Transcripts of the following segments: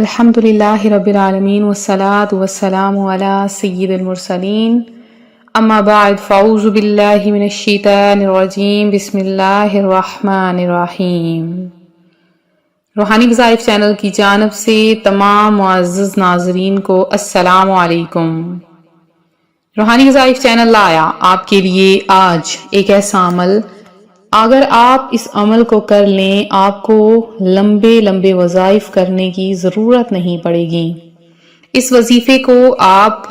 الحمدللہ رب العالمین والصلاة والسلام علی سید المرسلین اما بعد فاعوذ باللہ من الشیطان الرجیم بسم اللہ الرحمن الرحیم۔ روحانی وظائف چینل کی جانب سے تمام معزز ناظرین کو السلام علیکم۔ روحانی وظائف چینل لایا آپ کے لیے آج ایک ایسا عمل، اگر آپ اس عمل کو کر لیں آپ کو لمبے وظائف کرنے کی ضرورت نہیں پڑے گی۔ اس وظیفے کو آپ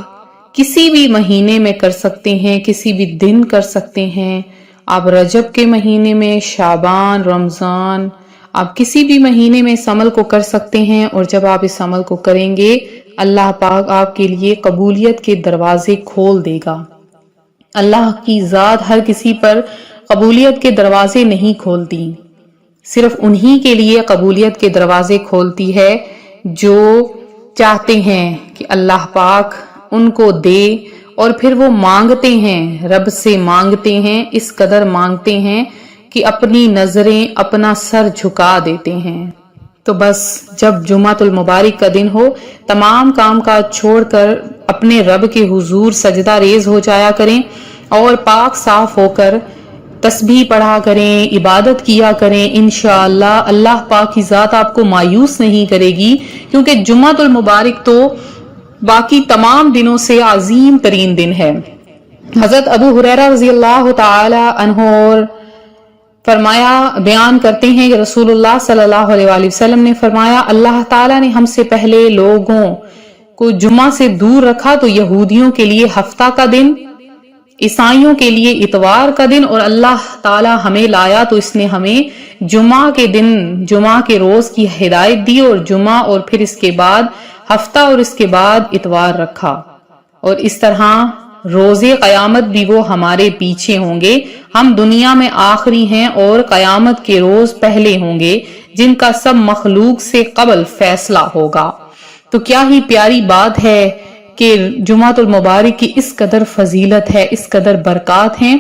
کسی بھی مہینے میں کر سکتے ہیں، کسی بھی دن کر سکتے ہیں۔ آپ رجب کے مہینے میں، شعبان، رمضان، آپ کسی بھی مہینے میں اس عمل کو کر سکتے ہیں، اور جب آپ اس عمل کو کریں گے اللہ پاک آپ کے لیے قبولیت کے دروازے کھول دے گا۔ اللہ کی ذات ہر کسی پر قبولیت کے دروازے نہیں کھولتی، صرف انہی کے لیے قبولیت کے دروازے کھولتی ہے جو چاہتے ہیں کہ اللہ پاک ان کو دے، اور پھر وہ مانگتے ہیں، رب سے مانگتے ہیں، اس قدر مانگتے ہیں کہ اپنی نظریں، اپنا سر جھکا دیتے ہیں۔ تو بس جب جمعۃ المبارک کا دن ہو، تمام کام کاج چھوڑ کر اپنے رب کے حضور سجدہ ریز ہو جایا کریں، اور پاک صاف ہو کر تسبیح پڑھا کریں، عبادت کیا کریں۔ انشاءاللہ اللہ پاک کی ذات آپ کو مایوس نہیں کرے گی، کیونکہ جمعۃ المبارک تو باقی تمام دنوں سے عظیم ترین دن ہے۔ حضرت ابو ہریرہ رضی اللہ تعالی عنہ فرمایا، بیان کرتے ہیں کہ رسول اللہ صلی اللہ علیہ وآلہ وسلم نے فرمایا، اللہ تعالیٰ نے ہم سے پہلے لوگوں کو جمعہ سے دور رکھا تو یہودیوں کے لیے ہفتہ کا دن، عیسائیوں کے لیے اتوار کا دن، اور اللہ تعالیٰ ہمیں لایا تو اس نے ہمیں جمعہ کے دن، جمعہ کے روز کی ہدایت دی، اور جمعہ اور پھر اس کے بعد ہفتہ اور اس کے بعد اتوار رکھا، اور اس طرح روزے قیامت بھی وہ ہمارے پیچھے ہوں گے۔ ہم دنیا میں آخری ہیں اور قیامت کے روز پہلے ہوں گے، جن کا سب مخلوق سے قبل فیصلہ ہوگا۔ تو کیا ہی پیاری بات ہے کہ جمعۃ المبارک کی اس قدر فضیلت ہے، اس قدر برکات ہیں،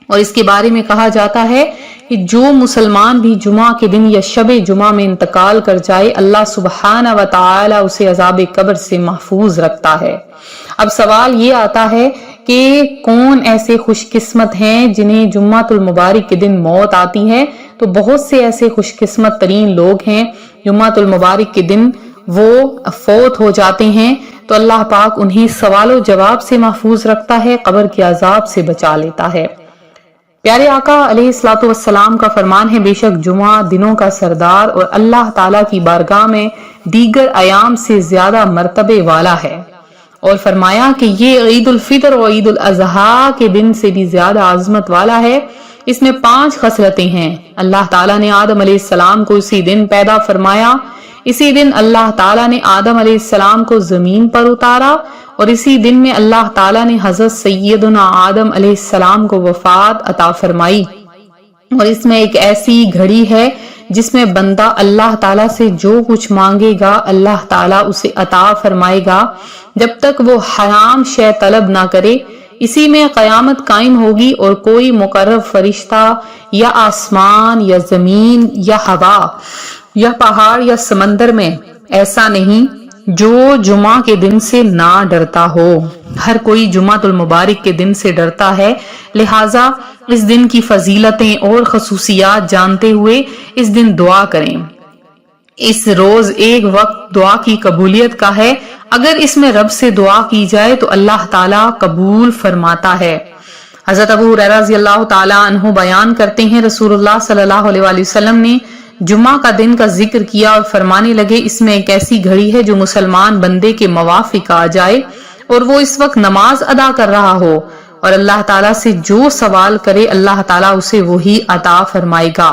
اور اس کے بارے میں کہا جاتا ہے کہ جو مسلمان بھی جمعہ کے دن یا شب جمعہ میں انتقال کر جائے اللہ سبحانہ و تعالی اسے عذاب قبر سے محفوظ رکھتا ہے۔ اب سوال یہ آتا ہے کہ کون ایسے خوش قسمت ہیں جنہیں جمعۃ المبارک کے دن موت آتی ہے؟ تو بہت سے ایسے خوش قسمت ترین لوگ ہیں، جمعۃ المبارک کے دن وہ فوت ہو جاتے ہیں تو اللہ پاک انہیں سوال و جواب سے محفوظ رکھتا ہے، قبر کے عذاب سے بچا لیتا ہے۔ پیارے آقا علیہ الصلوۃ والسلام کا فرمان ہے، بے شک جمعہ دنوں کا سردار اور اللہ تعالیٰ کی بارگاہ میں دیگر ایام سے زیادہ مرتبے والا ہے، اور فرمایا کہ یہ عید الفطر اور عید الاضحیٰ کے دن سے بھی زیادہ عظمت والا ہے۔ اس میں 5 خصلتیں ہیں۔ اللہ تعالیٰ نے آدم علیہ السلام کو اسی دن پیدا فرمایا، اسی دن اللہ تعالیٰ نے آدم علیہ السلام کو زمین پر اتارا، اور اسی دن میں اللہ تعالیٰ نے حضرت سیدنا آدم علیہ السلام کو وفات عطا فرمائی، اور اس میں ایک ایسی گھڑی ہے جس میں بندہ اللہ تعالیٰ سے جو کچھ مانگے گا اللہ تعالیٰ اسے عطا فرمائے گا، جب تک وہ حرام شے طلب نہ کرے۔ اسی میں قیامت قائم ہوگی، اور کوئی مقرب فرشتہ یا آسمان یا زمین یا ہوا یا پہاڑ یا سمندر میں ایسا نہیں جو جمعہ کے دن سے نہ ڈرتا ہو۔ ہر کوئی جمعۃ المبارک کے دن سے ڈرتا ہے، لہٰذا اس دن کی فضیلتیں اور خصوصیات جانتے ہوئے اس دن دعا کریں۔ اس روز ایک وقت دعا کی قبولیت کا ہے، اگر اس میں رب سے دعا کی جائے تو اللہ تعالیٰ قبول فرماتا ہے۔ حضرت ابو ہریرہ رضی اللہ تعالیٰ عنہ بیان کرتے ہیں، رسول اللہ صلی اللہ علیہ وآلہ وسلم نے جمعہ کا دن کا ذکر کیا اور فرمانے لگے، اس میں ایک ایسی گھڑی ہے جو مسلمان بندے کے موافق آ جائے، اور وہ اس وقت نماز ادا کر رہا ہو، اور اللہ تعالیٰ سے جو سوال کرے اللہ تعالیٰ اسے وہی عطا فرمائے گا۔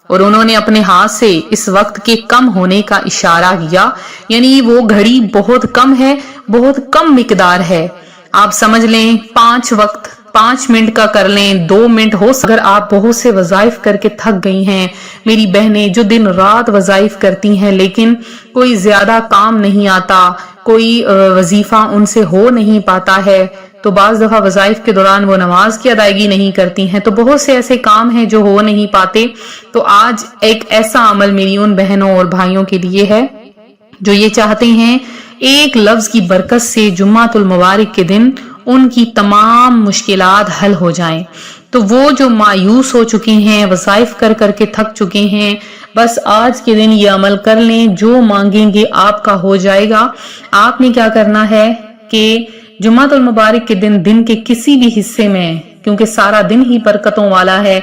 اور انہوں نے اپنے ہاتھ سے اس وقت کے کم ہونے کا اشارہ کیا، یعنی وہ گھڑی بہت کم ہے، بہت کم مقدار ہے۔ آپ سمجھ لیں 5 وقت 5 منٹ کا کر لیں، 2 منٹ ہو۔ اگر آپ بہت سے وظائف کر کے تھک گئی ہیں، میری بہنیں جو دن رات وظائف کرتی ہیں لیکن کوئی زیادہ کام نہیں آتا، کوئی وظیفہ ان سے ہو نہیں پاتا ہے، تو بعض دفعہ وظائف کے دوران وہ نماز کی ادائیگی نہیں کرتی ہیں، تو بہت سے ایسے کام ہیں جو ہو نہیں پاتے۔ تو آج ایک ایسا عمل میری ان بہنوں اور بھائیوں کے لیے ہے جو یہ چاہتے ہیں ایک لفظ کی برکت سے جمعۃ المبارک کے دن ان کی تمام مشکلات حل ہو جائیں، تو وہ جو مایوس ہو چکے ہیں، وظائف کر کر کے تھک چکے ہیں، بس آج کے دن یہ عمل کر لیں، جو مانگیں گے آپ کا ہو جائے گا۔ آپ نے کیا کرنا ہے کہ جمعۃ المبارک کے دن کے کسی بھی حصے میں، کیونکہ سارا دن ہی برکتوں والا ہے،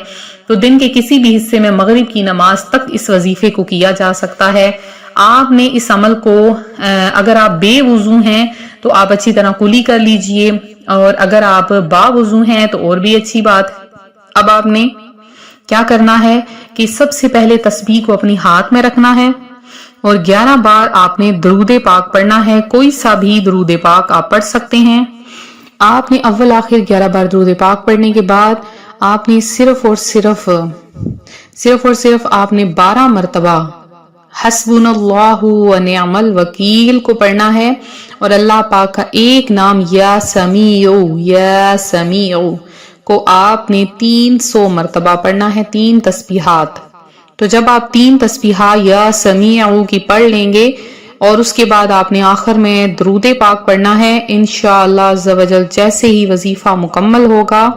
تو دن کے کسی بھی حصے میں مغرب کی نماز تک اس وظیفے کو کیا جا سکتا ہے۔ آپ نے اس عمل کو اگر آپ بے وضو ہیں تو آپ اچھی طرح کلی کر لیجئے، اور اگر آپ با وضو ہیں تو اور بھی اچھی بات۔ اب آپ نے کیا کرنا ہے کہ سب سے پہلے تسبیح کو اپنی ہاتھ میں رکھنا ہے، اور 11 بار آپ نے درود پاک پڑھنا ہے۔ کوئی سا بھی درود پاک آپ پڑھ سکتے ہیں۔ آپ نے اول آخر 11 بار درود پاک پڑھنے کے بعد آپ نے صرف اور صرف آپ نے 12 مرتبہ حسبنا اللہ و نعم الوکیل کو پڑھنا ہے، اور اللہ پاک کا ایک نام یا سمیع کو آپ نے 300 مرتبہ پڑھنا ہے، 3 تسبیحات۔ تو جب آپ 3 تسبیحات یا سمیع کی پڑھ لیں گے اور اس کے بعد آپ نے آخر میں درود پاک پڑھنا ہے، انشاءاللہ عز و جل جیسے ہی وظیفہ مکمل ہوگا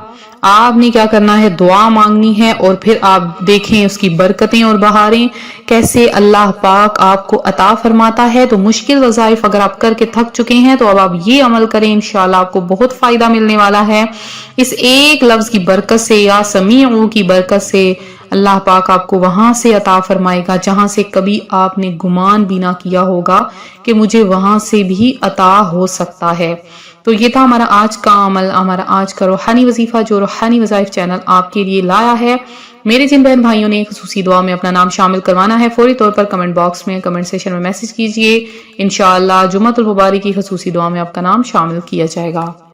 آپ نے کیا کرنا ہے، دعا مانگنی ہے، اور پھر آپ دیکھیں اس کی برکتیں اور بہاریں کیسے اللہ پاک آپ کو عطا فرماتا ہے۔ تو مشکل وظائف اگر آپ کر کے تھک چکے ہیں تو اب آپ یہ عمل کریں، انشاءاللہ آپ کو بہت فائدہ ملنے والا ہے۔ اس ایک لفظ کی برکت سے یا سمیع کی برکت سے اللہ پاک آپ کو وہاں سے عطا فرمائے گا جہاں سے کبھی آپ نے گمان بھی نہ کیا ہوگا کہ مجھے وہاں سے بھی عطا ہو سکتا ہے۔ تو یہ تھا ہمارا آج کا عمل، ہمارا آج کا روحانی وظیفہ جو روحانی وظائف چینل آپ کے لیے لایا ہے۔ میرے جن بہن بھائیوں نے خصوصی دعا میں اپنا نام شامل کروانا ہے، فوری طور پر کمنٹ باکس میں کمنٹ سیکشن میں میسج کیجئے، انشاءاللہ جمعۃ المبارک کی خصوصی دعا میں آپ کا نام شامل کیا جائے گا۔